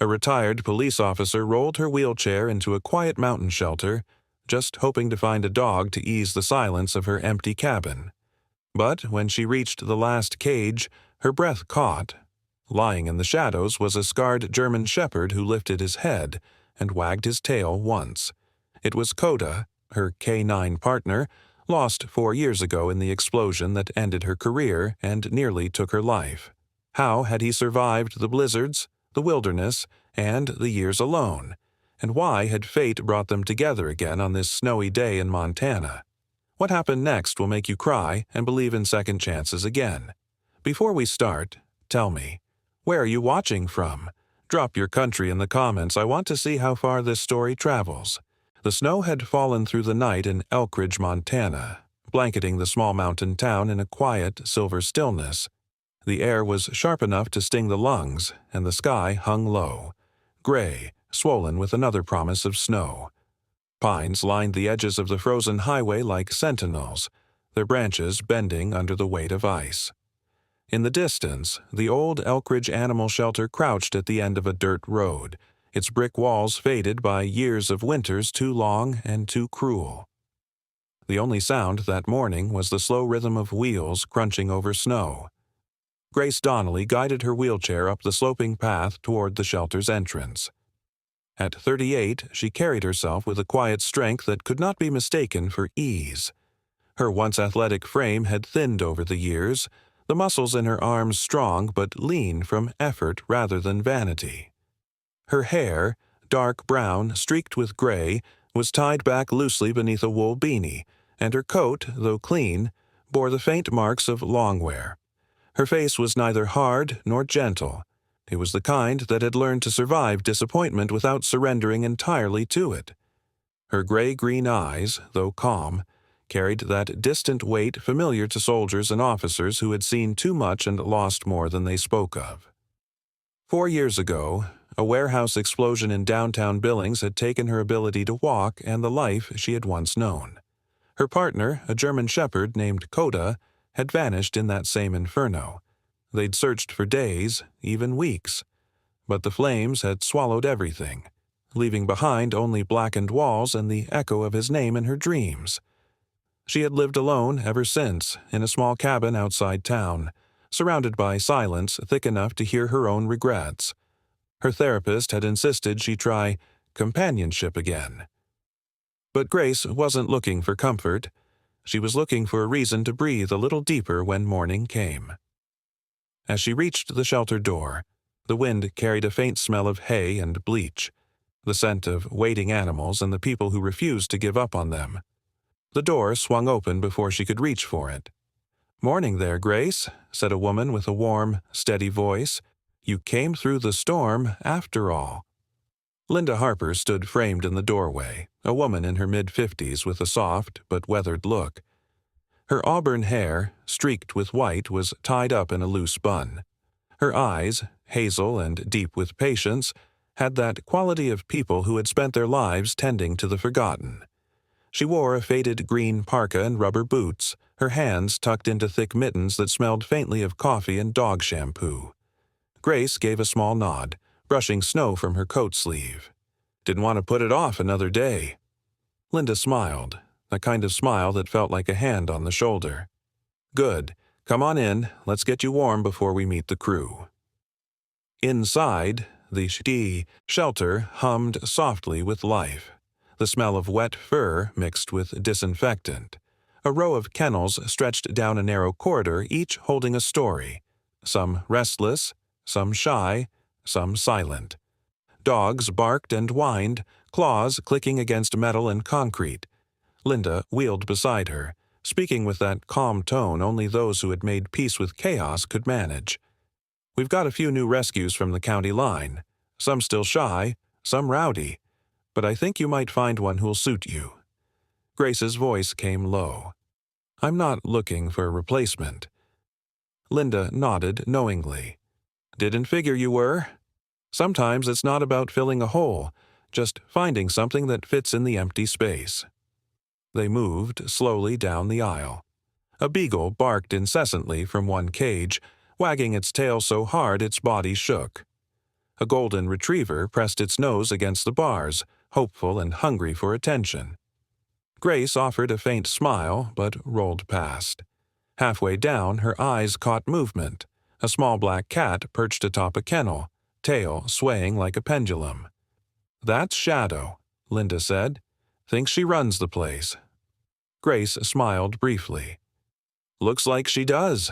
A retired police officer rolled her wheelchair into a quiet mountain shelter, just hoping to find a dog to ease the silence of her empty cabin. But when she reached the last cage, her breath caught. Lying in the shadows was a scarred German shepherd who lifted his head and wagged his tail once. It was Coda, her K9 partner, lost 4 years ago in the explosion that ended her career and nearly took her life. How had he survived the blizzards, the wilderness, and the years alone? And why had fate brought them together again on this snowy day in Montana? What happened next will make you cry and believe in second chances again. Before we start, tell me, where are you watching from? Drop your country in the comments. I want to see how far this story travels. The snow had fallen through the night in Elkridge, Montana, blanketing the small mountain town in a quiet, silver stillness. The air was sharp enough to sting the lungs, and the sky hung low, gray, swollen with another promise of snow. Pines lined the edges of the frozen highway like sentinels, their branches bending under the weight of ice. In the distance, the old Elkridge Animal Shelter crouched at the end of a dirt road, its brick walls faded by years of winters too long and too cruel. The only sound that morning was the slow rhythm of wheels crunching over snow. Grace Donnelly guided her wheelchair up the sloping path toward the shelter's entrance. At 38, she carried herself with a quiet strength that could not be mistaken for ease. Her once athletic frame had thinned over the years, the muscles in her arms strong but lean from effort rather than vanity. Her hair, dark brown streaked with gray, was tied back loosely beneath a wool beanie, and her coat, though clean, bore the faint marks of long wear. Her face was neither hard nor gentle. It was the kind that had learned to survive disappointment without surrendering entirely to it. Her gray-green eyes, though calm, carried that distant weight familiar to soldiers and officers who had seen too much and lost more than they spoke of. 4 years ago, a warehouse explosion in downtown Billings had taken her ability to walk and the life she had once known. Her partner, a German shepherd named Coda, had vanished in that same inferno. They'd searched for days, even weeks. But the flames had swallowed everything, leaving behind only blackened walls and the echo of his name in her dreams. She had lived alone ever since, in a small cabin outside town, surrounded by silence thick enough to hear her own regrets. Her therapist had insisted she try companionship again. But Grace wasn't looking for comfort. She was looking for a reason to breathe a little deeper when morning came. As she reached the shelter door, the wind carried a faint smell of hay and bleach, the scent of waiting animals and the people who refused to give up on them. The door swung open before she could reach for it. "Morning there, Grace," said a woman with a warm, steady voice. "You came through the storm, after all." Linda Harper stood framed in the doorway, a woman in her mid-50s with a soft but weathered look. Her auburn hair, streaked with white, was tied up in a loose bun. Her eyes, hazel and deep with patience, had that quality of people who had spent their lives tending to the forgotten. She wore a faded green parka and rubber boots, her hands tucked into thick mittens that smelled faintly of coffee and dog shampoo. Grace gave a small nod, brushing snow from her coat sleeve. "Didn't want to put it off another day." Linda smiled, a kind of smile that felt like a hand on the shoulder. "Good. Come on in. Let's get you warm before we meet the crew." Inside, the shelter hummed softly with life. The smell of wet fur mixed with disinfectant. A row of kennels stretched down a narrow corridor, each holding a story. Some restless, some shy, some silent. Dogs barked and whined, claws clicking against metal and concrete. Linda wheeled beside her, speaking with that calm tone only those who had made peace with chaos could manage. "We've got a few new rescues from the county line. Some still shy, some rowdy. But I think you might find one who'll suit you." Grace's voice came low. "I'm not looking for a replacement." Linda nodded knowingly. "Didn't figure you were. Sometimes it's not about filling a hole, just finding something that fits in the empty space." They moved slowly down the aisle. A beagle barked incessantly from one cage, wagging its tail so hard its body shook. A golden retriever pressed its nose against the bars, hopeful and hungry for attention. Grace offered a faint smile, but rolled past. Halfway down, her eyes caught movement. A small black cat perched atop a kennel, tail swaying like a pendulum. "That's Shadow," Linda said. "Thinks she runs the place." Grace smiled briefly. "Looks like she does."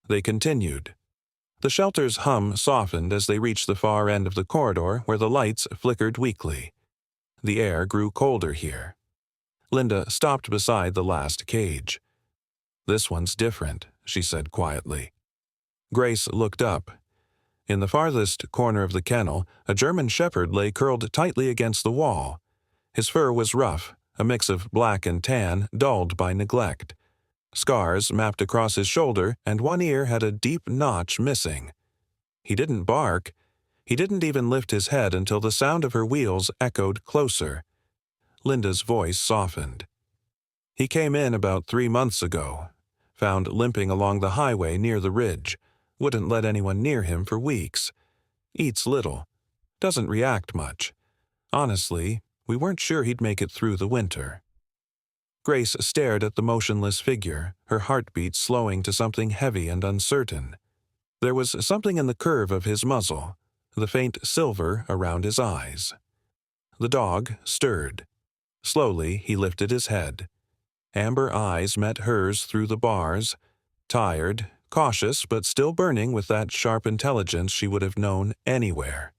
They continued. The shelter's hum softened as they reached the far end of the corridor where the lights flickered weakly. The air grew colder here. Linda stopped beside the last cage. "This one's different," she said quietly. Grace looked up. In the farthest corner of the kennel, a German shepherd lay curled tightly against the wall. His fur was rough, a mix of black and tan, dulled by neglect. Scars mapped across his shoulder, and one ear had a deep notch missing. He didn't bark. He didn't even lift his head until the sound of her wheels echoed closer. Linda's voice softened. "He came in about 3 months ago. Found limping along the highway near the ridge. Wouldn't let anyone near him for weeks. Eats little. Doesn't react much. Honestly, we weren't sure he'd make it through the winter." Grace stared at the motionless figure, her heartbeat slowing to something heavy and uncertain. There was something in the curve of his muzzle, the faint silver around his eyes. The dog stirred. Slowly, he lifted his head. Amber eyes met hers through the bars, tired, cautious, but still burning with that sharp intelligence she would have known anywhere.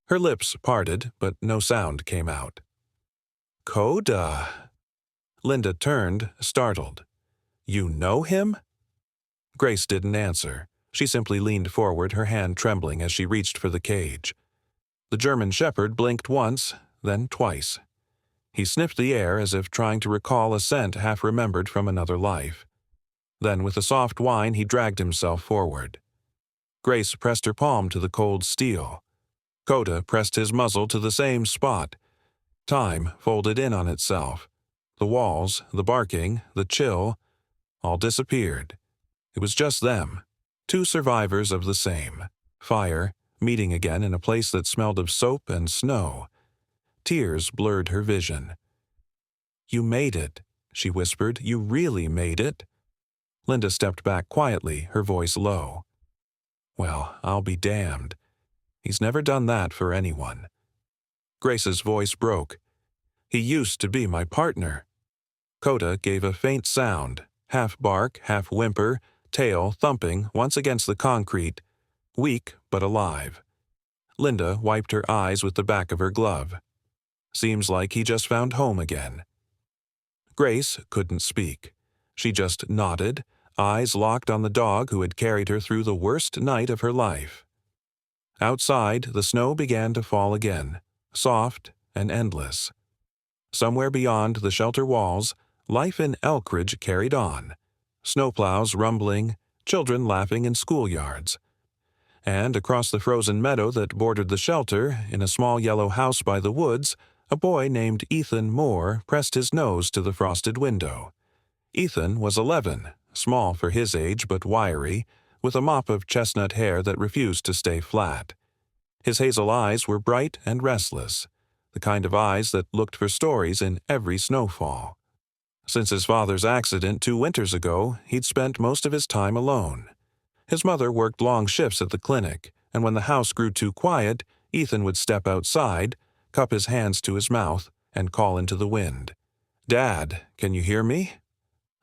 Her lips parted, but no sound came out. "Coda!" Linda turned, startled. "You know him?" Grace didn't answer. She simply leaned forward, her hand trembling as she reached for the cage. The German shepherd blinked once, then twice. He sniffed the air as if trying to recall a scent half-remembered from another life. Then, with a soft whine, he dragged himself forward. Grace pressed her palm to the cold steel. Coda pressed his muzzle to the same spot. Time folded in on itself. The walls, the barking, the chill, all disappeared. It was just them, 2 survivors of the same fire, meeting again in a place that smelled of soap and snow. Tears blurred her vision. "You made it," she whispered. "You really made it." Linda stepped back quietly, her voice low. "Well, I'll be damned. He's never done that for anyone." Grace's voice broke. "He used to be my partner." Coda gave a faint sound, half bark, half whimper, tail thumping once against the concrete, weak but alive. Linda wiped her eyes with the back of her glove. "Seems like he just found home again." Grace couldn't speak. She just nodded, eyes locked on the dog who had carried her through the worst night of her life. Outside, the snow began to fall again, soft and endless. Somewhere beyond the shelter walls, life in Elkridge carried on. Snowplows rumbling, children laughing in schoolyards. And across the frozen meadow that bordered the shelter, in a small yellow house by the woods, a boy named Ethan Moore pressed his nose to the frosted window. Ethan was 11, small for his age but wiry, with a mop of chestnut hair that refused to stay flat. His hazel eyes were bright and restless, the kind of eyes that looked for stories in every snowfall. Since his father's accident 2 winters ago, he'd spent most of his time alone. His mother worked long shifts at the clinic, and when the house grew too quiet, Ethan would step outside, cup his hands to his mouth, and call into the wind. "Dad, can you hear me?"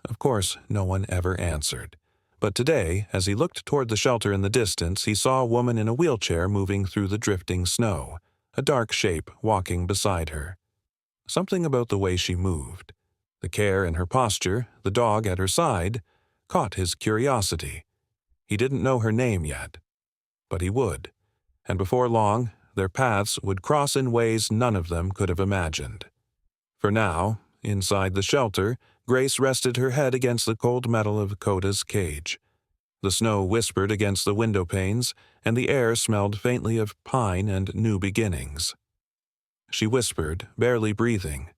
Of course, no one ever answered. But today, as he looked toward the shelter in the distance, he saw a woman in a wheelchair moving through the drifting snow, a dark shape walking beside her. Something about the way she moved, the care in her posture, the dog at her side, caught his curiosity. He didn't know her name yet, but he would, and before long, their paths would cross in ways none of them could have imagined. For now, inside the shelter, Grace rested her head against the cold metal of Coda's cage. The snow whispered against the window panes, and the air smelled faintly of pine and new beginnings. She whispered, barely breathing,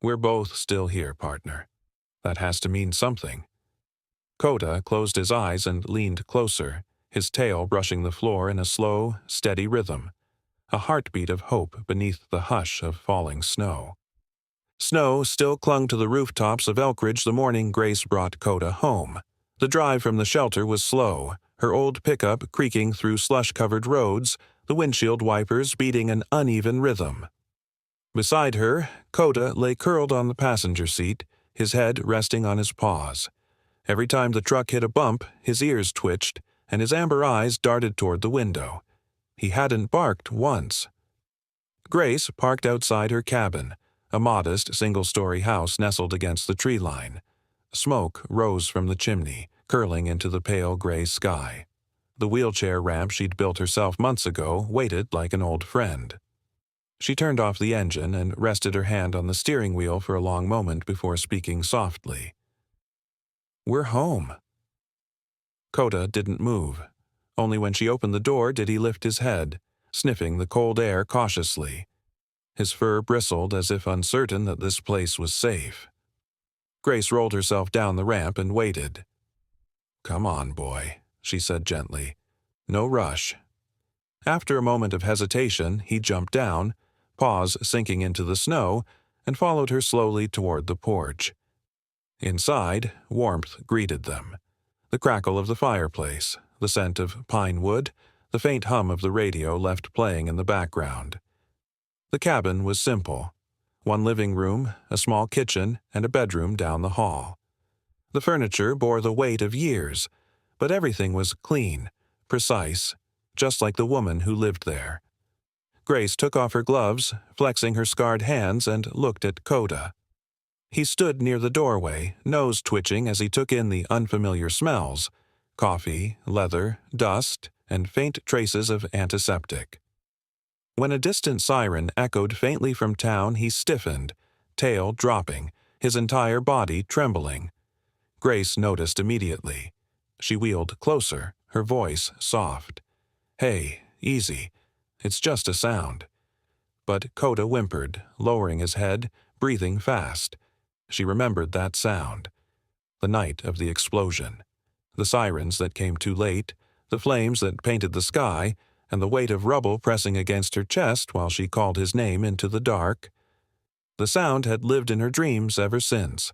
"We're both still here, partner. That has to mean something." Coda closed his eyes and leaned closer, his tail brushing the floor in a slow, steady rhythm, a heartbeat of hope beneath the hush of falling snow. Snow still clung to the rooftops of Elkridge the morning Grace brought Coda home. The drive from the shelter was slow, her old pickup creaking through slush-covered roads, the windshield wipers beating an uneven rhythm. Beside her, Coda lay curled on the passenger seat, his head resting on his paws. Every time the truck hit a bump, his ears twitched, and his amber eyes darted toward the window. He hadn't barked once. Grace parked outside her cabin, a modest single-story house nestled against the tree line. Smoke rose from the chimney, curling into the pale gray sky. The wheelchair ramp she'd built herself months ago waited like an old friend. She turned off the engine and rested her hand on the steering wheel for a long moment before speaking softly. "We're home." Coda didn't move. Only when she opened the door did he lift his head, sniffing the cold air cautiously. His fur bristled as if uncertain that this place was safe. Grace rolled herself down the ramp and waited. "Come on, boy," she said gently. "No rush." After a moment of hesitation, he jumped down, paws sinking into the snow, and followed her slowly toward the porch. Inside, warmth greeted them. The crackle of the fireplace, the scent of pine wood, the faint hum of the radio left playing in the background. The cabin was simple. One living room, a small kitchen, and a bedroom down the hall. The furniture bore the weight of years, but everything was clean, precise, just like the woman who lived there. Grace took off her gloves, flexing her scarred hands, and looked at Coda. He stood near the doorway, nose twitching as he took in the unfamiliar smells: coffee, leather, dust, and faint traces of antiseptic. When a distant siren echoed faintly from town, he stiffened, tail dropping, his entire body trembling. Grace noticed immediately. She wheeled closer, her voice soft. "Hey, easy. It's just a sound." But Coda whimpered, lowering his head, breathing fast. She remembered that sound. The night of the explosion. The sirens that came too late, the flames that painted the sky, and the weight of rubble pressing against her chest while she called his name into the dark. The sound had lived in her dreams ever since.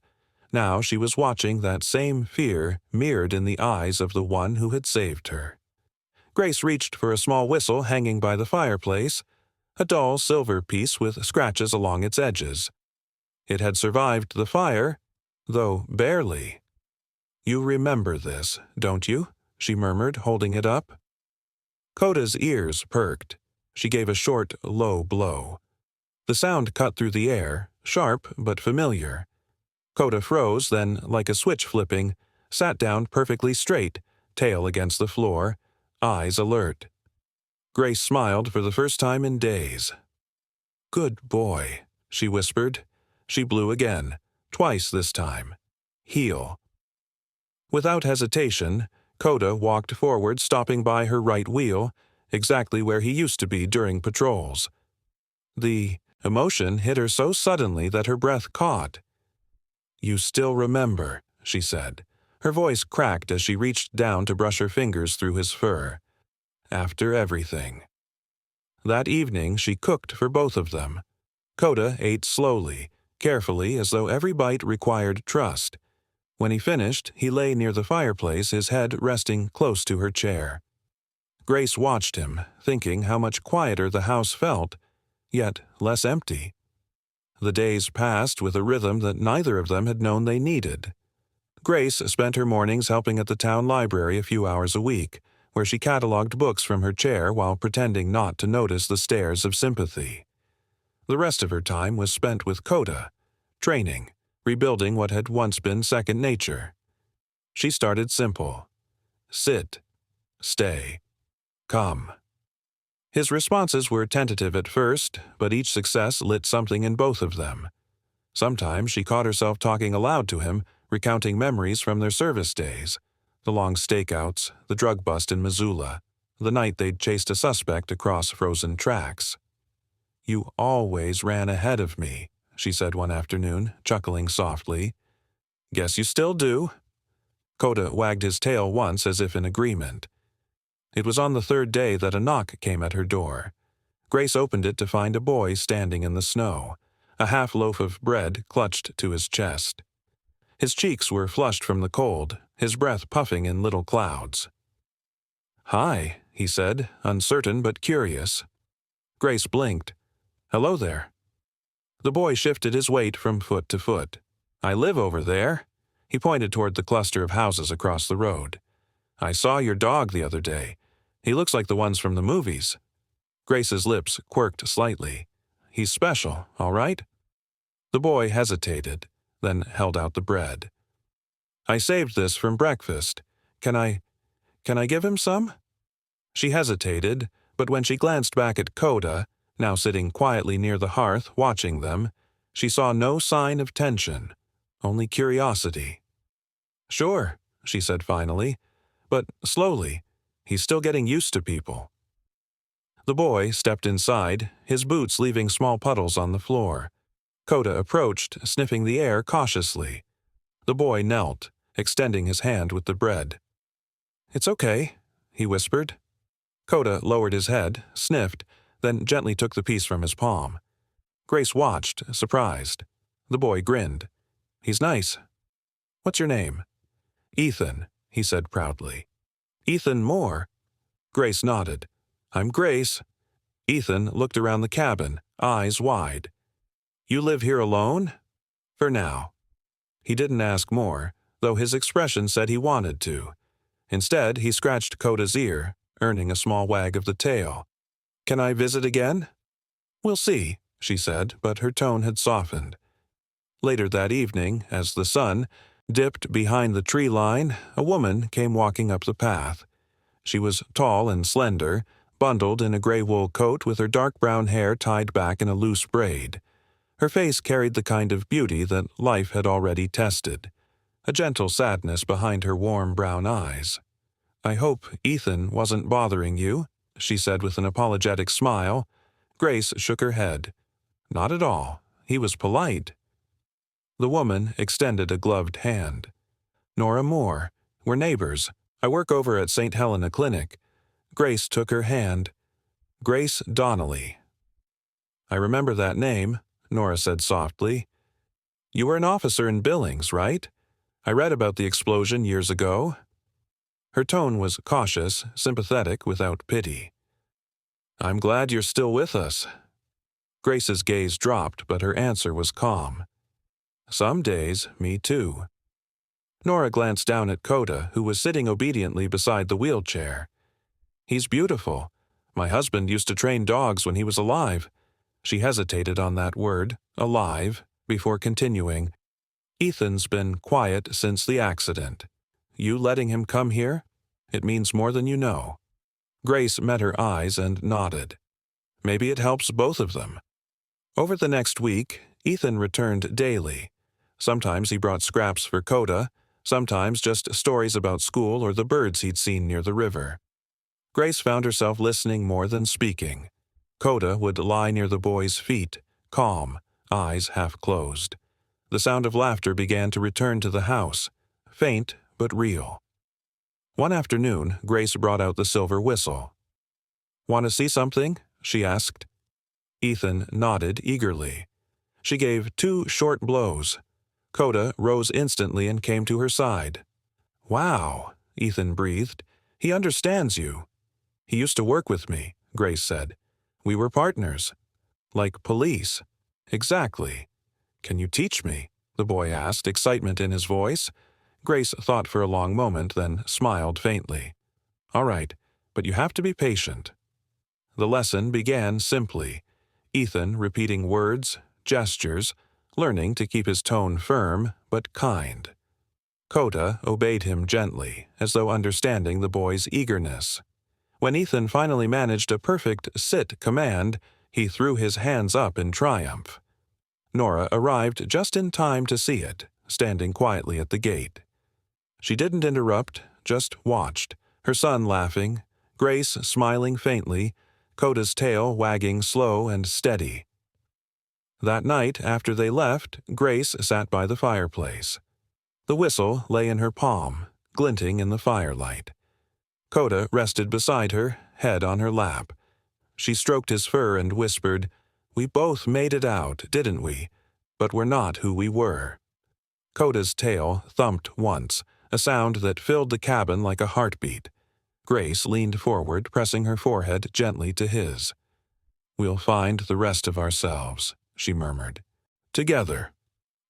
Now she was watching that same fear mirrored in the eyes of the one who had saved her. Grace reached for a small whistle hanging by the fireplace, a dull silver piece with scratches along its edges. It had survived the fire, though barely. "You remember this, don't you?" she murmured, holding it up. Coda's ears perked. She gave a short, low blow. The sound cut through the air, sharp but familiar. Coda froze, then, like a switch flipping, sat down perfectly straight, tail against the floor, eyes alert. Grace smiled for the first time in days. "Good boy," she whispered. She blew again, twice this time. "Heel." Without hesitation, Coda walked forward, stopping by her right wheel, exactly where he used to be during patrols. The emotion hit her so suddenly that her breath caught. "You still remember," she said. Her voice cracked as she reached down to brush her fingers through his fur. "After everything." That evening she cooked for both of them. Coda ate slowly, carefully, as though every bite required trust. When he finished, he lay near the fireplace, his head resting close to her chair. Grace watched him, thinking how much quieter the house felt, yet less empty. The days passed with a rhythm that neither of them had known they needed. Grace spent her mornings helping at the town library a few hours a week, where she cataloged books from her chair while pretending not to notice the stares of sympathy. The rest of her time was spent with Coda, training, rebuilding what had once been second nature. She started simple. Sit. Stay. Come. His responses were tentative at first, but each success lit something in both of them. Sometimes she caught herself talking aloud to him, recounting memories from their service days. The long stakeouts, the drug bust in Missoula, the night they'd chased a suspect across frozen tracks. "You always ran ahead of me," she said one afternoon, chuckling softly. "Guess you still do." Coda wagged his tail once as if in agreement. It was on the third day that a knock came at her door. Grace opened it to find a boy standing in the snow, a half loaf of bread clutched to his chest. His cheeks were flushed from the cold, his breath puffing in little clouds. "Hi," he said, uncertain but curious. Grace blinked. "Hello there." The boy shifted his weight from foot to foot. "I live over there." He pointed toward the cluster of houses across the road. "I saw your dog the other day. He looks like the ones from the movies." Grace's lips quirked slightly. "He's special, all right?" The boy hesitated, then held out the bread. "I saved this from breakfast. Can I give him some?" She hesitated, but when she glanced back at Coda, now sitting quietly near the hearth watching them, she saw no sign of tension, only curiosity. "Sure," she said finally, "but slowly. He's still getting used to people." The boy stepped inside, his boots leaving small puddles on the floor. Coda approached, sniffing the air cautiously. The boy knelt, extending his hand with the bread. "It's okay," he whispered. Coda lowered his head, sniffed, then gently took the piece from his palm. Grace watched, surprised. The boy grinned. "He's nice. What's your name?" "Ethan," he said proudly. "Ethan Moore?" Grace nodded. "I'm Grace." Ethan looked around the cabin, eyes wide. "You live here alone?" "For now." He didn't ask more, though his expression said he wanted to. Instead, he scratched Coda's ear, earning a small wag of the tail. "Can I visit again?" "We'll see," she said, but her tone had softened. Later that evening, as the sun dipped behind the tree line, a woman came walking up the path. She was tall and slender, bundled in a gray wool coat with her dark brown hair tied back in a loose braid. Her face carried the kind of beauty that life had already tested, a gentle sadness behind her warm brown eyes. "I hope Ethan wasn't bothering you," she said with an apologetic smile. Grace shook her head. "Not at all. He was polite." The woman extended a gloved hand. "Nora Moore. We're neighbors. I work over at St. Helena Clinic." Grace took her hand. "Grace Donnelly." "I remember that name," Nora said softly. "You were an officer in Billings, right? I read about the explosion years ago." Her tone was cautious, sympathetic without pity. "I'm glad you're still with us." Grace's gaze dropped, but her answer was calm. "Some days, me too." Nora glanced down at Coda, who was sitting obediently beside the wheelchair. "He's beautiful. My husband used to train dogs when he was alive." She hesitated on that word, alive, before continuing. "Ethan's been quiet since the accident. You letting him come here? It means more than you know." Grace met her eyes and nodded. "Maybe it helps both of them." Over the next week, Ethan returned daily. Sometimes he brought scraps for Coda, sometimes just stories about school or the birds he'd seen near the river. Grace found herself listening more than speaking. Coda would lie near the boy's feet, calm, eyes half closed. The sound of laughter began to return to the house, faint but real. One afternoon, Grace brought out the silver whistle. "Want to see something?" she asked. Ethan nodded eagerly. She gave 2 short blows. Coda rose instantly and came to her side. "Wow," Ethan breathed. "He understands you." "He used to work with me," Grace said. "We were partners." "Like police." "Exactly." "Can you teach me?" the boy asked, excitement in his voice. Grace thought for a long moment, then smiled faintly. "All right, but you have to be patient." The lesson began simply. Ethan repeating words, gestures, learning to keep his tone firm but kind. Coda obeyed him gently, as though understanding the boy's eagerness. When Ethan finally managed a perfect sit command, he threw his hands up in triumph. Nora arrived just in time to see it, standing quietly at the gate. She didn't interrupt, just watched, her son laughing, Grace smiling faintly, Coda's tail wagging slow and steady. That night, after they left, Grace sat by the fireplace. The whistle lay in her palm, glinting in the firelight. Coda rested beside her, head on her lap. She stroked his fur and whispered, "We both made it out, didn't we? But we're not who we were." Coda's tail thumped once, a sound that filled the cabin like a heartbeat. Grace leaned forward, pressing her forehead gently to his. "We'll find the rest of ourselves," she murmured. "Together."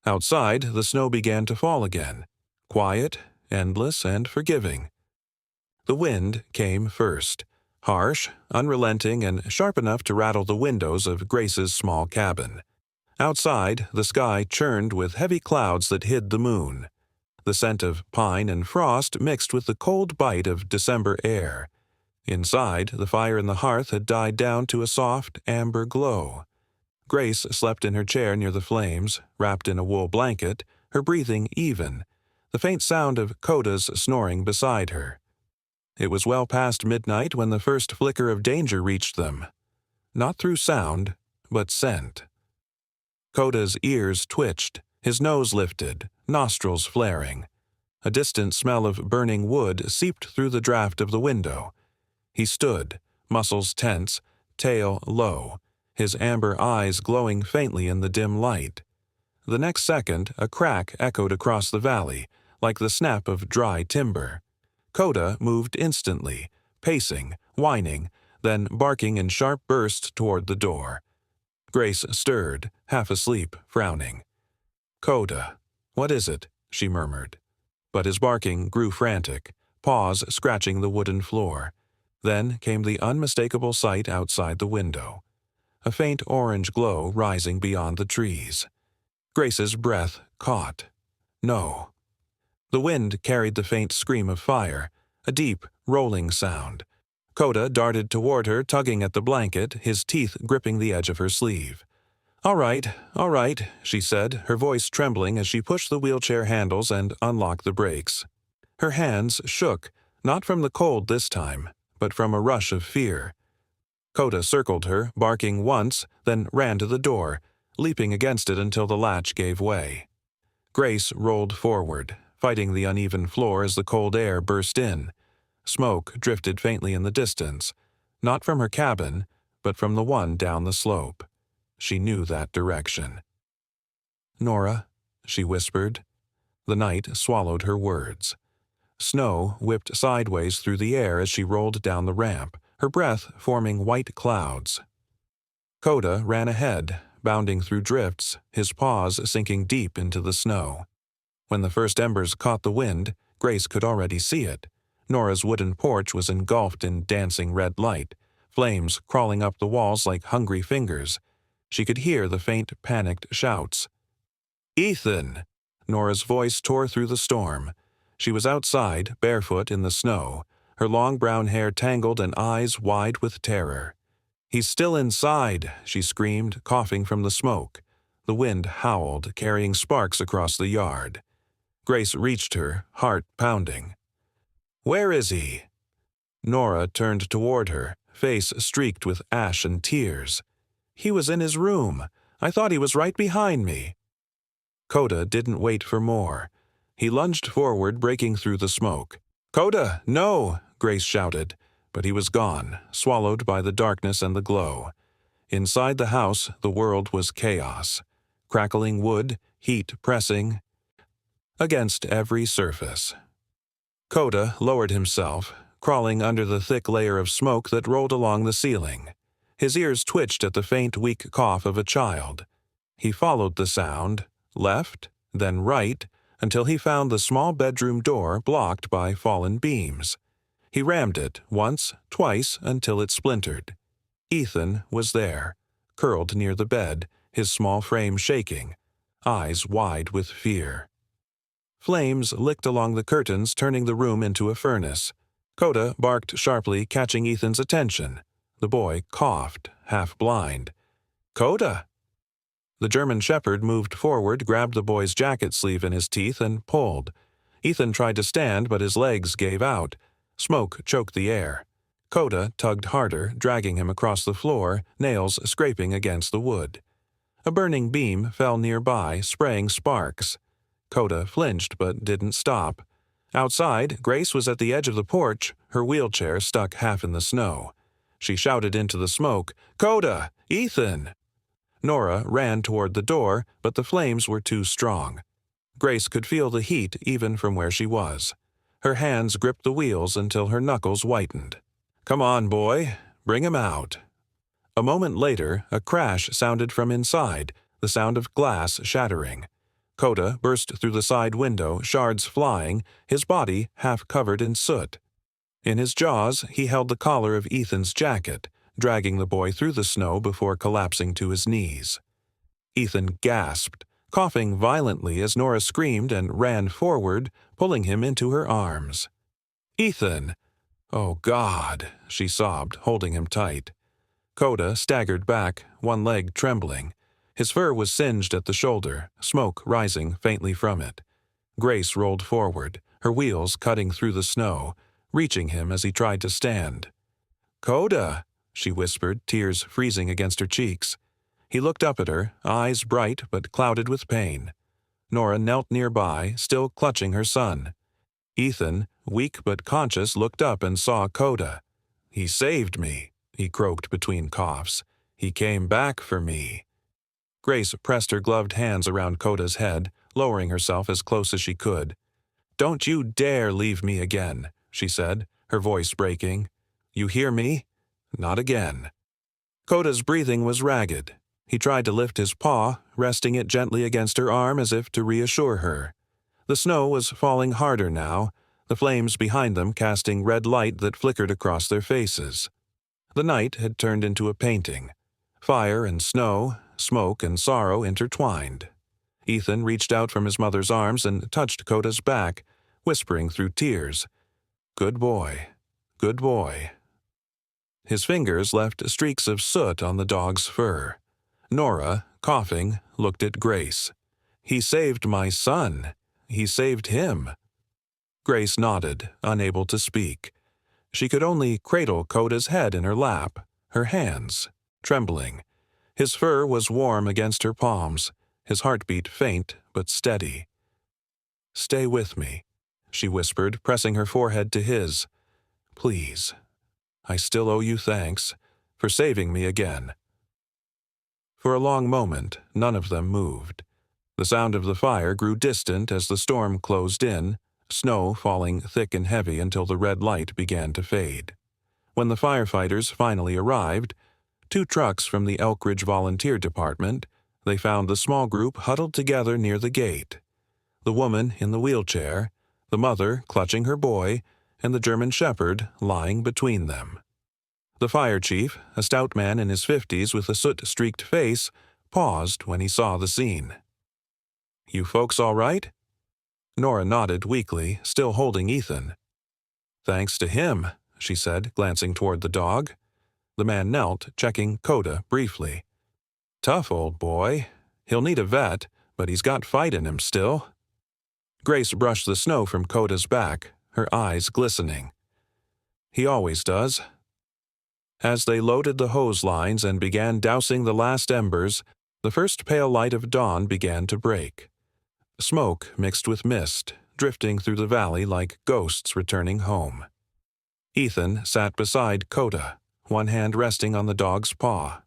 Outside, the snow began to fall again, quiet, endless, and forgiving. The wind came first, harsh, unrelenting, and sharp enough to rattle the windows of Grace's small cabin. Outside, the sky churned with heavy clouds that hid the moon. The scent of pine and frost mixed with the cold bite of December air. Inside, the fire in the hearth had died down to a soft, amber glow. Grace slept in her chair near the flames, wrapped in a wool blanket, her breathing even, the faint sound of Coda's snoring beside her. It was well past midnight when the first flicker of danger reached them. Not through sound, but scent. Coda's ears twitched, his nose lifted, nostrils flaring. A distant smell of burning wood seeped through the draft of the window. He stood, muscles tense, tail low, his amber eyes glowing faintly in the dim light. The next second, a crack echoed across the valley, like the snap of dry timber. Coda moved instantly, pacing, whining, then barking in sharp bursts toward the door. Grace stirred, half asleep, frowning. "Coda, what is it?" she murmured. But his barking grew frantic, paws scratching the wooden floor. Then came the unmistakable sight outside the window. A faint orange glow rising beyond the trees. Grace's breath caught. No. The wind carried the faint scream of fire, a deep, rolling sound. Coda darted toward her, tugging at the blanket, his teeth gripping the edge of her sleeve. All right, she said, her voice trembling as she pushed the wheelchair handles and unlocked the brakes. Her hands shook, not from the cold this time, but from a rush of fear. Coda circled her, barking once, then ran to the door, leaping against it until the latch gave way. Grace rolled forward, fighting the uneven floor as the cold air burst in. Smoke drifted faintly in the distance, not from her cabin, but from the one down the slope. She knew that direction. "Nora," she whispered. The night swallowed her words. Snow whipped sideways through the air as she rolled down the ramp, her breath forming white clouds. Coda ran ahead, bounding through drifts, his paws sinking deep into the snow. When the first embers caught the wind, Grace could already see it. Nora's wooden porch was engulfed in dancing red light, flames crawling up the walls like hungry fingers. She could hear the faint, panicked shouts. "Ethan!" Nora's voice tore through the storm. She was outside, barefoot in the snow, her long brown hair tangled and eyes wide with terror. "He's still inside," she screamed, coughing from the smoke. The wind howled, carrying sparks across the yard. Grace reached her, heart pounding. "Where is he?" Nora turned toward her, face streaked with ash and tears. "He was in his room. I thought he was right behind me." Coda didn't wait for more. He lunged forward, breaking through the smoke. "Coda, no!" Grace shouted, but he was gone, swallowed by the darkness and the glow. Inside the house, the world was chaos. Crackling wood, heat pressing against every surface. Coda lowered himself, crawling under the thick layer of smoke that rolled along the ceiling. His ears twitched at the faint, weak cough of a child. He followed the sound, left, then right, until he found the small bedroom door blocked by fallen beams. He rammed it once, twice, until it splintered. Ethan was there, curled near the bed, his small frame shaking, eyes wide with fear. Flames licked along the curtains, turning the room into a furnace. Coda barked sharply, catching Ethan's attention. The boy coughed, half blind. "Coda!" The German shepherd moved forward, grabbed the boy's jacket sleeve in his teeth, and pulled. Ethan tried to stand, but his legs gave out. Smoke choked the air. Coda tugged harder, dragging him across the floor, nails scraping against the wood. A burning beam fell nearby, spraying sparks. Coda flinched but didn't stop. Outside, Grace was at the edge of the porch, her wheelchair stuck half in the snow. She shouted into the smoke, "Coda! Ethan!" Nora ran toward the door, but the flames were too strong. Grace could feel the heat even from where she was. Her hands gripped the wheels until her knuckles whitened. "Come on, boy. Bring him out." A moment later, a crash sounded from inside, the sound of glass shattering. Coda burst through the side window, shards flying, his body half covered in soot. In his jaws, he held the collar of Ethan's jacket, dragging the boy through the snow before collapsing to his knees. Ethan gasped, coughing violently as Nora screamed and ran forward, pulling him into her arms. "Ethan!" "Oh, God!" she sobbed, holding him tight. Coda staggered back, one leg trembling. His fur was singed at the shoulder, smoke rising faintly from it. Grace rolled forward, her wheels cutting through the snow, reaching him as he tried to stand. "Coda!" she whispered, tears freezing against her cheeks. He looked up at her, eyes bright but clouded with pain. Nora knelt nearby, still clutching her son. Ethan, weak but conscious, looked up and saw Coda. "He saved me," he croaked between coughs. "He came back for me." Grace pressed her gloved hands around Coda's head, lowering herself as close as she could. "Don't you dare leave me again," she said, her voice breaking. "You hear me? Not again." Coda's breathing was ragged. He tried to lift his paw, resting it gently against her arm as if to reassure her. The snow was falling harder now, the flames behind them casting red light that flickered across their faces. The night had turned into a painting. Fire and snow, smoke and sorrow intertwined. Ethan reached out from his mother's arms and touched Coda's back, whispering through tears, "Good boy, good boy." His fingers left streaks of soot on the dog's fur. Nora, coughing, looked at Grace. "He saved my son. He saved him." Grace nodded, unable to speak. She could only cradle Coda's head in her lap, her hands trembling. His fur was warm against her palms, his heartbeat faint but steady. "Stay with me," she whispered, pressing her forehead to his. "Please. I still owe you thanks for saving me again." For a long moment, none of them moved. The sound of the fire grew distant as the storm closed in, snow falling thick and heavy until the red light began to fade. When the firefighters finally arrived, 2 trucks from the Elk Ridge Volunteer Department, they found the small group huddled together near the gate. The woman in the wheelchair, the mother clutching her boy, and the German shepherd lying between them. The fire chief, a stout man in his 50s with a soot-streaked face, paused when he saw the scene. "You folks all right?" Nora nodded weakly, still holding Ethan. "Thanks to him," she said, glancing toward the dog. The man knelt, checking Coda briefly. "Tough old boy. He'll need a vet, but he's got fight in him still." Grace brushed the snow from Coda's back, her eyes glistening. "He always does." As they loaded the hose lines and began dousing the last embers, the first pale light of dawn began to break. Smoke mixed with mist, drifting through the valley like ghosts returning home. Ethan sat beside Coda, one hand resting on the dog's paw.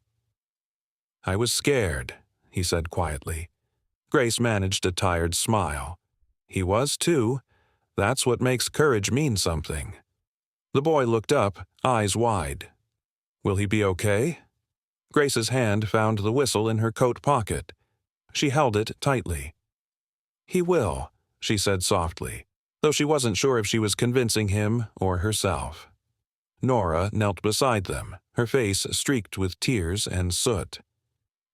"I was scared," he said quietly. Grace managed a tired smile. He was too. That's what makes courage mean something. The boy looked up, eyes wide. "Will he be okay?" Grace's hand found the whistle in her coat pocket. She held it tightly. "He will," she said softly, though she wasn't sure if she was convincing him or herself. Nora knelt beside them, her face streaked with tears and soot.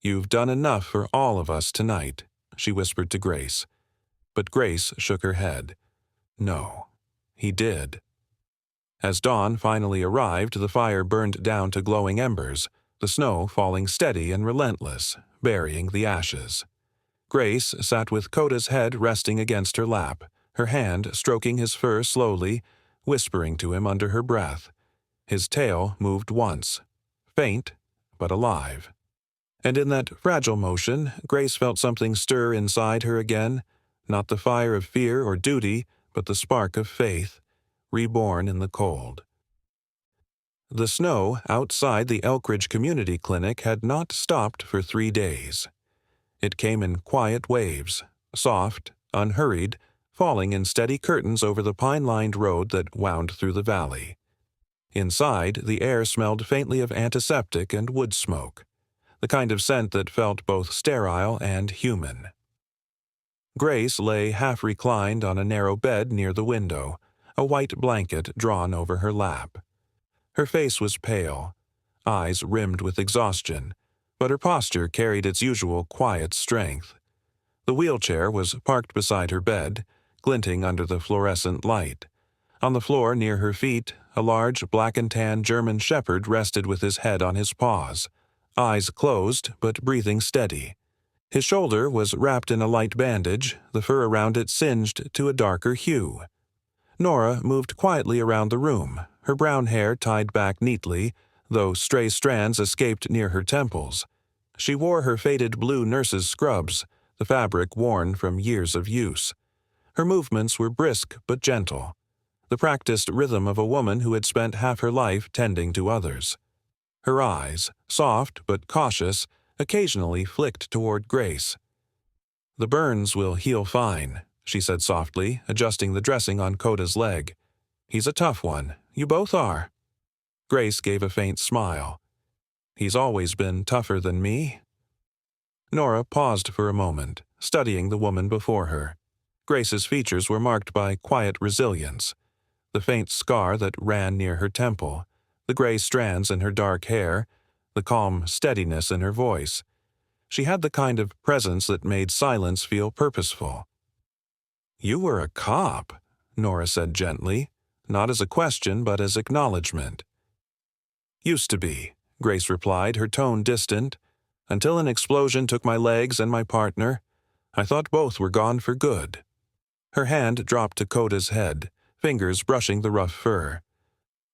"You've done enough for all of us tonight," she whispered to Grace. But Grace shook her head. "No, he did." As dawn finally arrived, the fire burned down to glowing embers, the snow falling steady and relentless, burying the ashes. Grace sat with Coda's head resting against her lap, her hand stroking his fur slowly, whispering to him under her breath. His tail moved once, faint but alive. And in that fragile motion, Grace felt something stir inside her again, not the fire of fear or duty, but the spark of faith, reborn in the cold. The snow outside the Elkridge Community Clinic had not stopped for 3 days. It came in quiet waves, soft, unhurried, falling in steady curtains over the pine-lined road that wound through the valley. Inside, the air smelled faintly of antiseptic and wood smoke, the kind of scent that felt both sterile and human. Grace lay half-reclined on a narrow bed near the window, a white blanket drawn over her lap. Her face was pale, eyes rimmed with exhaustion, but her posture carried its usual quiet strength. The wheelchair was parked beside her bed, glinting under the fluorescent light. On the floor near her feet, a large black-and-tan German shepherd rested with his head on his paws, eyes closed but breathing steady. His shoulder was wrapped in a light bandage, the fur around it singed to a darker hue. Nora moved quietly around the room, her brown hair tied back neatly, though stray strands escaped near her temples. She wore her faded blue nurse's scrubs, the fabric worn from years of use. Her movements were brisk but gentle, the practiced rhythm of a woman who had spent half her life tending to others. Her eyes, soft but cautious, occasionally flicked toward Grace. "The burns will heal fine," she said softly, adjusting the dressing on Coda's leg. "He's a tough one. You both are." Grace gave a faint smile. "He's always been tougher than me." Nora paused for a moment, studying the woman before her. Grace's features were marked by quiet resilience. The faint scar that ran near her temple, the gray strands in her dark hair, the calm steadiness in her voice. She had the kind of presence that made silence feel purposeful. "You were a cop," Nora said gently, not as a question but as acknowledgement. "Used to be," Grace replied, her tone distant. "Until an explosion took my legs and my partner. I thought both were gone for good." Her hand dropped to Coda's head, fingers brushing the rough fur.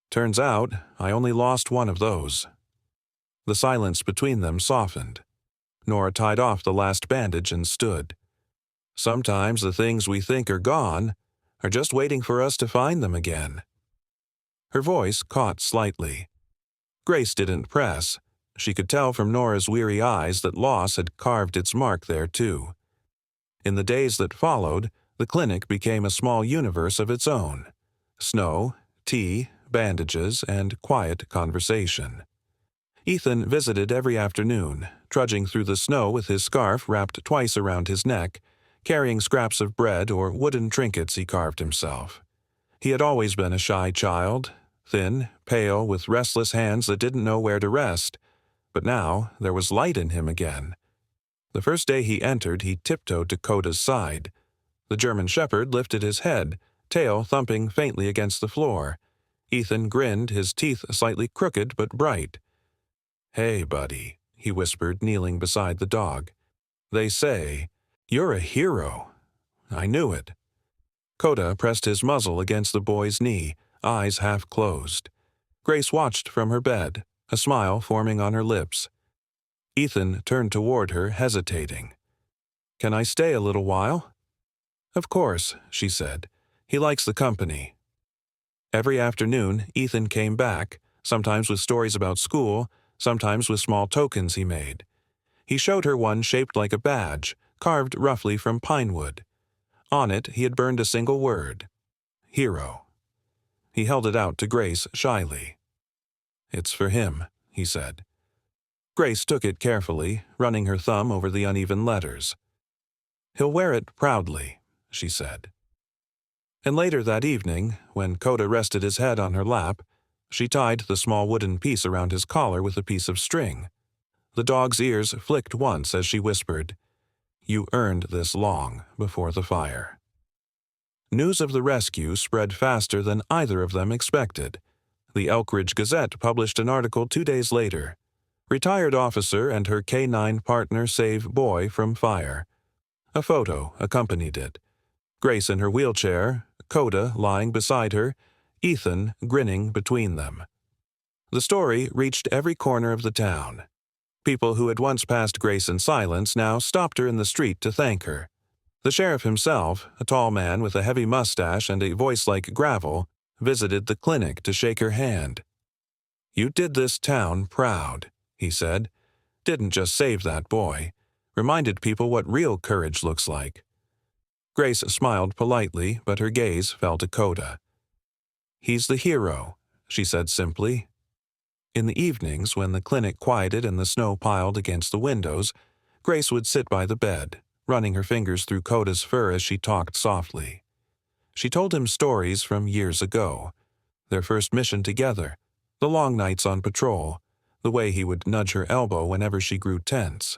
"Turns out, I only lost one of those." The silence between them softened. Nora tied off the last bandage and stood. "Sometimes the things we think are gone are just waiting for us to find them again." Her voice caught slightly. Grace didn't press. She could tell from Nora's weary eyes that loss had carved its mark there too. In the days that followed, the clinic became a small universe of its own. Snow, tea, bandages, and quiet conversation. Ethan visited every afternoon, trudging through the snow with his scarf wrapped twice around his neck, carrying scraps of bread or wooden trinkets he carved himself. He had always been a shy child, thin, pale, with restless hands that didn't know where to rest, but now there was light in him again. The first day he entered, he tiptoed to Coda's side. The German shepherd lifted his head, tail thumping faintly against the floor. Ethan grinned, his teeth slightly crooked but bright. "Hey, buddy," he whispered, kneeling beside the dog. "They say, you're a hero." "I knew it." Coda pressed his muzzle against the boy's knee, eyes half closed. Grace watched from her bed, a smile forming on her lips. Ethan turned toward her, hesitating. "Can I stay a little while?" "Of course," she said. "He likes the company." Every afternoon, Ethan came back, sometimes with stories about school, sometimes with small tokens he made. He showed her one shaped like a badge, carved roughly from pine wood. On it, he had burned a single word: hero. He held it out to Grace shyly. "It's for him," he said. Grace took it carefully, running her thumb over the uneven letters. "He'll wear it proudly," she said. And later that evening, when Coda rested his head on her lap, she tied the small wooden piece around his collar with a piece of string. The dog's ears flicked once as she whispered, "You earned this long before the fire." News of the rescue spread faster than either of them expected. The Elkridge Gazette published an article 2 days later. "Retired officer and her K-9 partner save boy from fire." A photo accompanied it. Grace in her wheelchair, Coda lying beside her, Ethan grinning between them. The story reached every corner of the town. People who had once passed Grace in silence now stopped her in the street to thank her. The sheriff himself, a tall man with a heavy mustache and a voice like gravel, visited the clinic to shake her hand. "You did this town proud," he said. "Didn't just save that boy. Reminded people what real courage looks like." Grace smiled politely, but her gaze fell to Coda. "He's the hero," she said simply. In the evenings, when the clinic quieted and the snow piled against the windows, Grace would sit by the bed, running her fingers through Coda's fur as she talked softly. She told him stories from years ago, their first mission together, the long nights on patrol, the way he would nudge her elbow whenever she grew tense.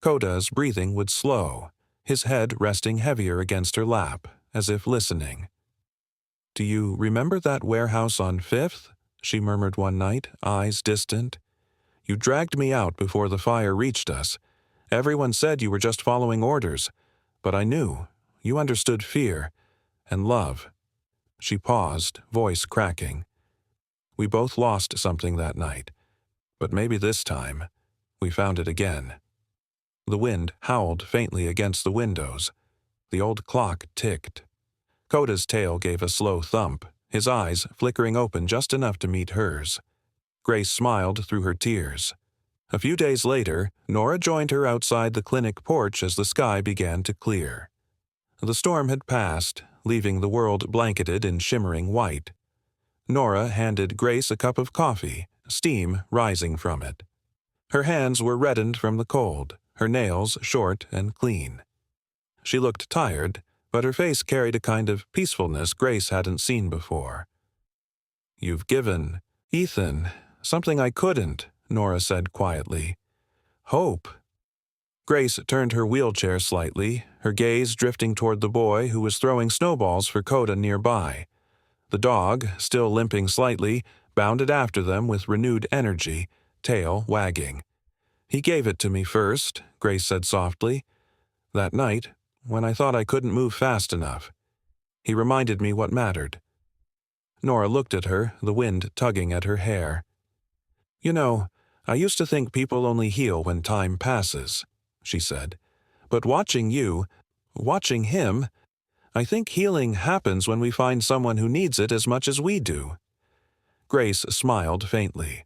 Coda's breathing would slow, his head resting heavier against her lap, as if listening. "Do you remember that warehouse on 5th?" she murmured one night, eyes distant. "You dragged me out before the fire reached us. Everyone said you were just following orders, but I knew. You understood fear and love." She paused, voice cracking. "We both lost something that night, but maybe this time we found it again." The wind howled faintly against the windows. The old clock ticked. Coda's tail gave a slow thump, his eyes flickering open just enough to meet hers. Grace smiled through her tears. A few days later, Nora joined her outside the clinic porch as the sky began to clear. The storm had passed, leaving the world blanketed in shimmering white. Nora handed Grace a cup of coffee, steam rising from it. Her hands were reddened from the cold, her nails short and clean. She looked tired, but her face carried a kind of peacefulness Grace hadn't seen before. "You've given Ethan something I couldn't," Nora said quietly. "Hope." Grace turned her wheelchair slightly, her gaze drifting toward the boy who was throwing snowballs for Coda nearby. The dog, still limping slightly, bounded after them with renewed energy, tail wagging. "He gave it to me first," Grace said softly. "That night, when I thought I couldn't move fast enough. He reminded me what mattered." Nora looked at her, the wind tugging at her hair. "You know, I used to think people only heal when time passes," she said. "But watching him, I think healing happens when we find someone who needs it as much as we do." Grace smiled faintly.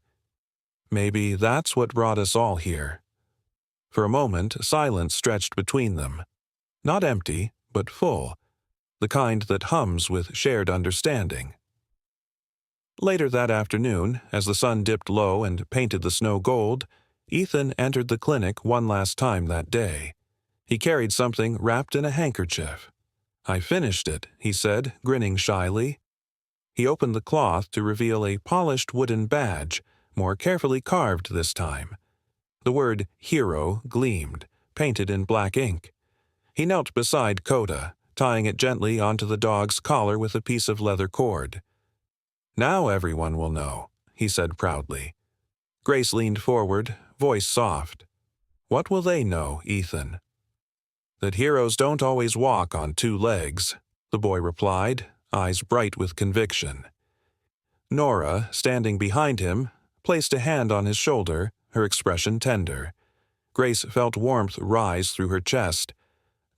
"Maybe that's what brought us all here." For a moment, silence stretched between them. Not empty, but full, the kind that hums with shared understanding. Later that afternoon, as the sun dipped low and painted the snow gold, Ethan entered the clinic one last time that day. He carried something wrapped in a handkerchief. "I finished it," he said, grinning shyly. He opened the cloth to reveal a polished wooden badge, more carefully carved this time. The word "Hero" gleamed, painted in black ink. He knelt beside Coda, tying it gently onto the dog's collar with a piece of leather cord. "Now everyone will know," he said proudly. Grace leaned forward, voice soft. "What will they know, Ethan?" "That heroes don't always walk on two legs," the boy replied, eyes bright with conviction. Nora, standing behind him, placed a hand on his shoulder, her expression tender. Grace felt warmth rise through her chest,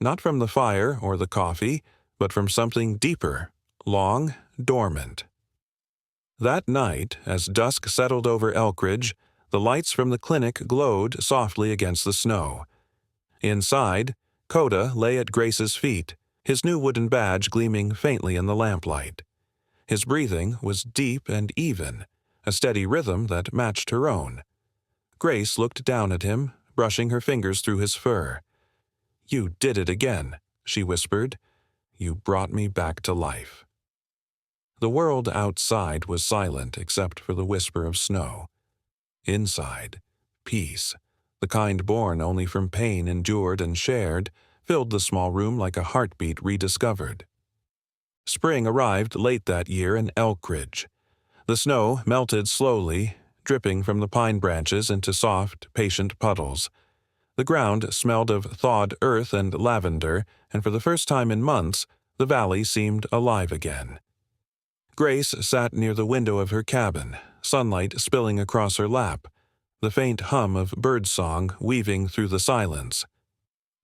not from the fire or the coffee, but from something deeper, long, dormant. That night, as dusk settled over Elkridge, the lights from the clinic glowed softly against the snow. Inside, Coda lay at Grace's feet, his new wooden badge gleaming faintly in the lamplight. His breathing was deep and even, a steady rhythm that matched her own. Grace looked down at him, brushing her fingers through his fur. "You did it again," she whispered. "You brought me back to life." The world outside was silent except for the whisper of snow. Inside, peace, the kind born only from pain endured and shared, filled the small room like a heartbeat rediscovered. Spring arrived late that year in Elkridge. The snow melted slowly, dripping from the pine branches into soft, patient puddles. The ground smelled of thawed earth and lavender, and for the first time in months, the valley seemed alive again. Grace sat near the window of her cabin, sunlight spilling across her lap, the faint hum of birdsong weaving through the silence.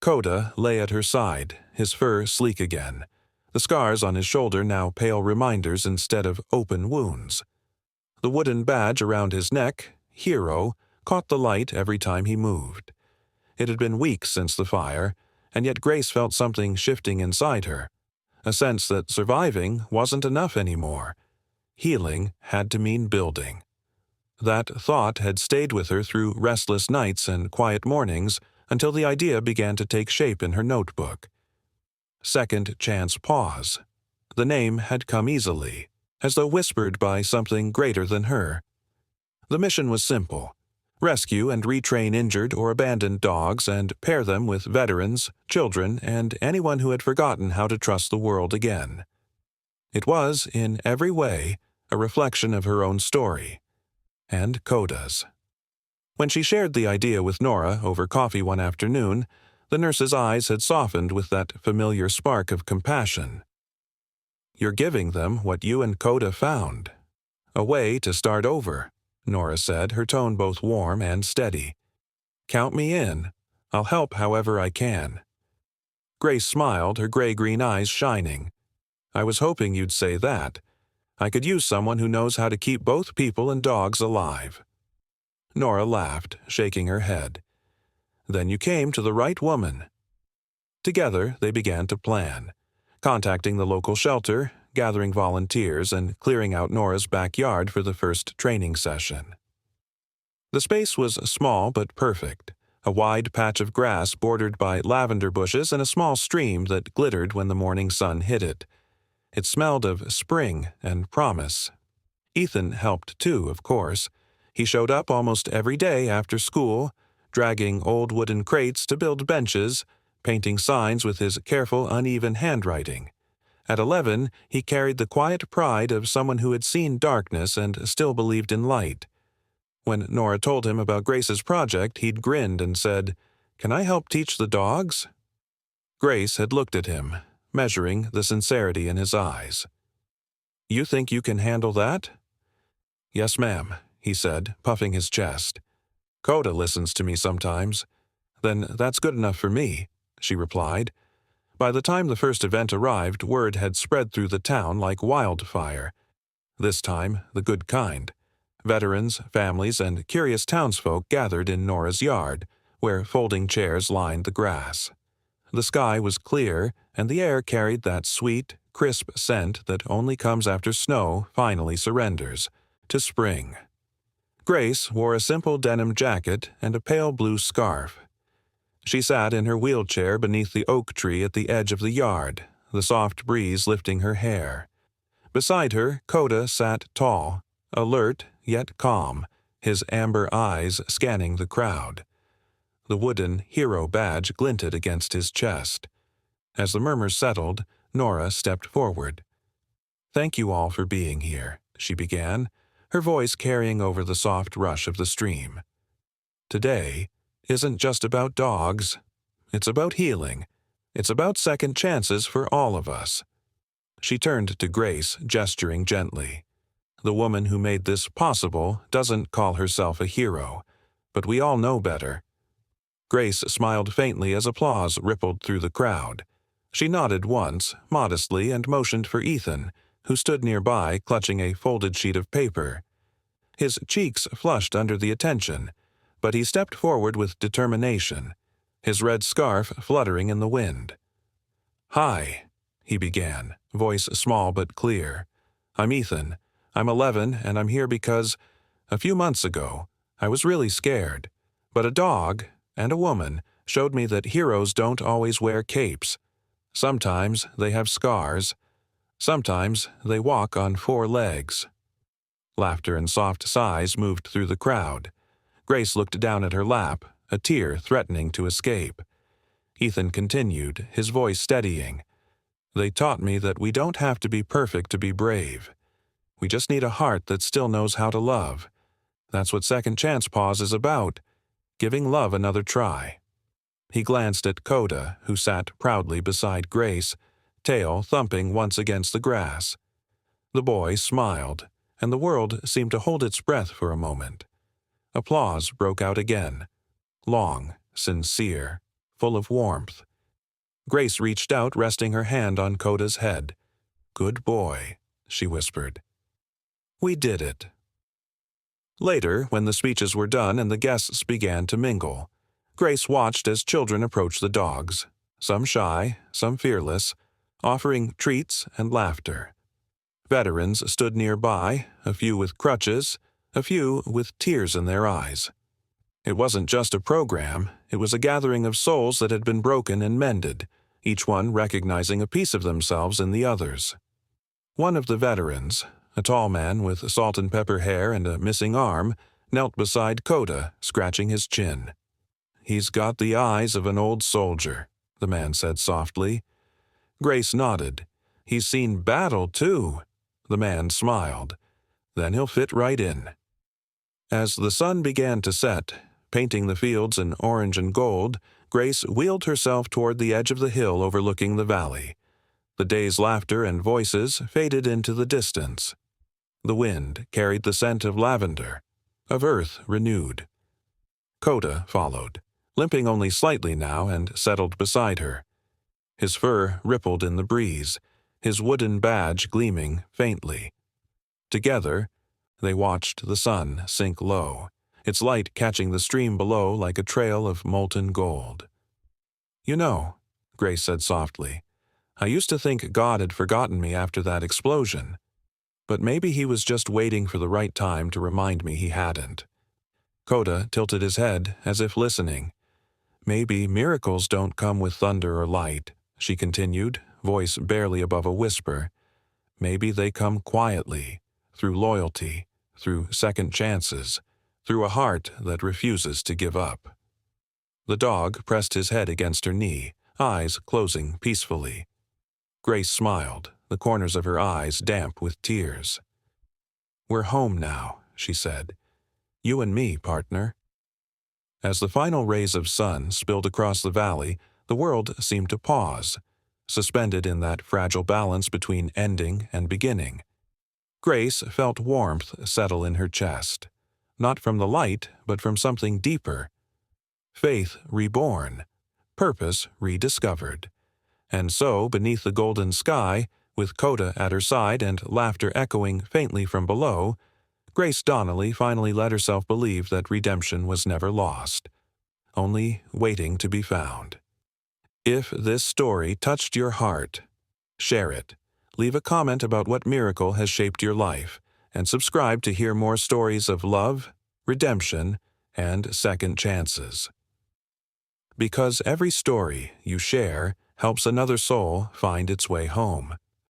Coda lay at her side, his fur sleek again, the scars on his shoulder now pale reminders instead of open wounds. The wooden badge around his neck, Hero, caught the light every time he moved. It had been weeks since the fire, and yet Grace felt something shifting inside her, a sense that surviving wasn't enough anymore. Healing had to mean building. That thought had stayed with her through restless nights and quiet mornings until the idea began to take shape in her notebook. Second Chance Pause. The name had come easily, as though whispered by something greater than her. The mission was simple: rescue and retrain injured or abandoned dogs and pair them with veterans, children, and anyone who had forgotten how to trust the world again. It was, in every way, a reflection of her own story, and Coda's. When she shared the idea with Nora over coffee one afternoon, the nurse's eyes had softened with that familiar spark of compassion. "You're giving them what you and Coda found. A way to start over," Nora said, her tone both warm and steady. "Count me in. I'll help however I can." Grace smiled, her gray-green eyes shining. "I was hoping you'd say that. I could use someone who knows how to keep both people and dogs alive." Nora laughed, shaking her head. "Then you came to the right woman." Together, they began to plan, contacting the local shelter, gathering volunteers, and clearing out Nora's backyard for the first training session. The space was small but perfect, a wide patch of grass bordered by lavender bushes and a small stream that glittered when the morning sun hit it. It smelled of spring and promise. Ethan helped too, of course. He showed up almost every day after school, dragging old wooden crates to build benches, painting signs with his careful, uneven handwriting. At 11, he carried the quiet pride of someone who had seen darkness and still believed in light. When Nora told him about Grace's project, he'd grinned and said, "Can I help teach the dogs?" Grace had looked at him, measuring the sincerity in his eyes. "You think you can handle that?" "Yes, ma'am," he said, puffing his chest. "Coda listens to me sometimes." "Then that's good enough for me," she replied. By the time the first event arrived, word had spread through the town like wildfire. This time, the good kind. Veterans, families, and curious townsfolk gathered in Nora's yard, where folding chairs lined the grass. The sky was clear, and the air carried that sweet, crisp scent that only comes after snow finally surrenders, to spring. Grace wore a simple denim jacket and a pale blue scarf. She sat in her wheelchair beneath the oak tree at the edge of the yard, the soft breeze lifting her hair. Beside her, Coda sat tall, alert yet calm, his amber eyes scanning the crowd. The wooden hero badge glinted against his chest. As the murmurs settled, Nora stepped forward. "Thank you all for being here," she began, her voice carrying over the soft rush of the stream. "Today isn't just about dogs. It's about healing. It's about second chances for all of us." She turned to Grace, gesturing gently. "The woman who made this possible doesn't call herself a hero, but we all know better." Grace smiled faintly as applause rippled through the crowd. She nodded once, modestly, and motioned for Ethan, who stood nearby clutching a folded sheet of paper. His cheeks flushed under the attention, but he stepped forward with determination, his red scarf fluttering in the wind. "Hi," he began, voice small but clear. "I'm Ethan. I'm 11, and I'm here because, a few months ago, I was really scared. But a dog, and a woman, showed me that heroes don't always wear capes. Sometimes they have scars. Sometimes they walk on 4 legs." Laughter and soft sighs moved through the crowd. Grace looked down at her lap, a tear threatening to escape. Ethan continued, his voice steadying. "They taught me that we don't have to be perfect to be brave. We just need a heart that still knows how to love. That's what Second Chance Pause is about, giving love another try." He glanced at Coda, who sat proudly beside Grace, tail thumping once against the grass. The boy smiled, and the world seemed to hold its breath for a moment. Applause broke out again, long, sincere, full of warmth. Grace reached out, resting her hand on Coda's head. "Good boy," she whispered. "We did it." Later, when the speeches were done and the guests began to mingle, Grace watched as children approached the dogs, some shy, some fearless, offering treats and laughter. Veterans stood nearby, a few with crutches, a few with tears in their eyes. It wasn't just a program, it was a gathering of souls that had been broken and mended, each one recognizing a piece of themselves in the others. One of the veterans, a tall man with salt and pepper hair and a missing arm, knelt beside Coda, scratching his chin. "He's got the eyes of an old soldier," the man said softly. Grace nodded. "He's seen battle, too." The man smiled. "Then he'll fit right in." As the sun began to set, painting the fields in orange and gold, Grace wheeled herself toward the edge of the hill overlooking the valley. The day's laughter and voices faded into the distance. The wind carried the scent of lavender, of earth renewed. Coda followed, limping only slightly now, and settled beside her. His fur rippled in the breeze, his wooden badge gleaming faintly. Together, they watched the sun sink low, its light catching the stream below like a trail of molten gold. "You know," Grace said softly, "I used to think God had forgotten me after that explosion. But maybe he was just waiting for the right time to remind me he hadn't." Coda tilted his head as if listening. "Maybe miracles don't come with thunder or light," she continued, voice barely above a whisper. "Maybe they come quietly, through loyalty, through second chances, through a heart that refuses to give up." The dog pressed his head against her knee, eyes closing peacefully. Grace smiled, the corners of her eyes damp with tears. "We're home now," she said. "You and me, partner." As the final rays of sun spilled across the valley, the world seemed to pause, suspended in that fragile balance between ending and beginning. Grace felt warmth settle in her chest, not from the light, but from something deeper. Faith reborn, purpose rediscovered. And so, beneath the golden sky, with Coda at her side and laughter echoing faintly from below, Grace Donnelly finally let herself believe that redemption was never lost, only waiting to be found. If this story touched your heart, share it. Leave a comment about what miracle has shaped your life, and subscribe to hear more stories of love, redemption, and second chances. Because every story you share helps another soul find its way home.